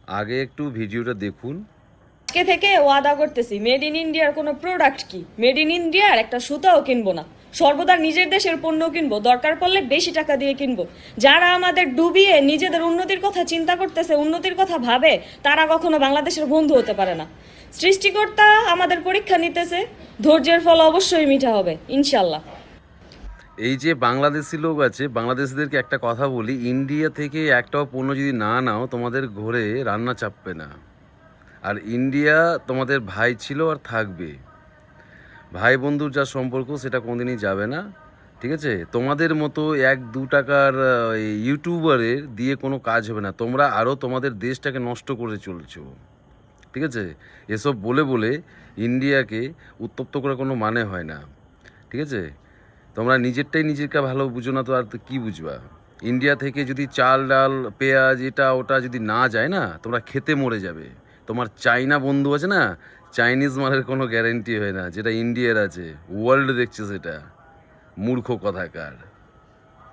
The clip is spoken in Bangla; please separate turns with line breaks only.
আগে একটু ভিডিওটা দেখুন।
আজকে থেকে ওয়াদা করতেছি, মেড ইন ইন্ডিয়ার কোনো প্রোডাক্ট কি, মেড ইন ইন্ডিয়ার একটা সুতাও কিনবো না। সর্বদা নিজের দেশের পণ্য কিনবো, দরকার পড়লে বেশি টাকা দিয়ে কিনবো। যারা আমাদের ডুবিয়ে নিজেদের উন্নতির কথা চিন্তা করতেছে, উন্নতির কথা ভাবে, তারা কখনো বাংলাদেশের বন্ধু হতে পারে না। সৃষ্টিকর্তা আমাদের পরীক্ষা নিতেছে, ধৈর্যের ফল অবশ্যই মিঠা হবে ইনশাল্লাহ।
এই যে বাংলাদেশি লোক আছে, বাংলাদেশিদেরকে একটা কথা বলি, ইন্ডিয়া থেকে একটাও পণ্য যদি না নাও তোমাদের ঘরে রান্না চাপবে না। আর ইন্ডিয়া তোমাদের ভাই ছিল আর থাকবে। ভাই বন্ধুর যা সম্পর্ক সেটা কোনোদিনই যাবে না। ঠিক আছে, তোমাদের মতো 1-2 টাকার ইউটিউবারের দিয়ে কোনো কাজ হবে না। তোমরা আরও তোমাদের দেশটাকে নষ্ট করে চলছো। ঠিক আছে, এসব বলে বলে ইন্ডিয়াকে উত্তপ্ত করে কোনো মানে হয় না। ঠিক আছে, তোমরা নিজেরটাই নিজেরকে ভালো বুঝো না, তো আর তো কী বুঝবা? ইন্ডিয়া থেকে যদি চাল ডাল পেঁয়াজ এটা ওটা যদি না যায় না, তোমরা খেতে মরে যাবে। তোমার চাইনা বন্ধু আছে না, চাইনিজ মালের কোনো গ্যারেন্টি হয় না, যেটা ইন্ডিয়ার আছে। ওয়ার্ল্ড দেখছে সেটা। মূর্খ কথাকার।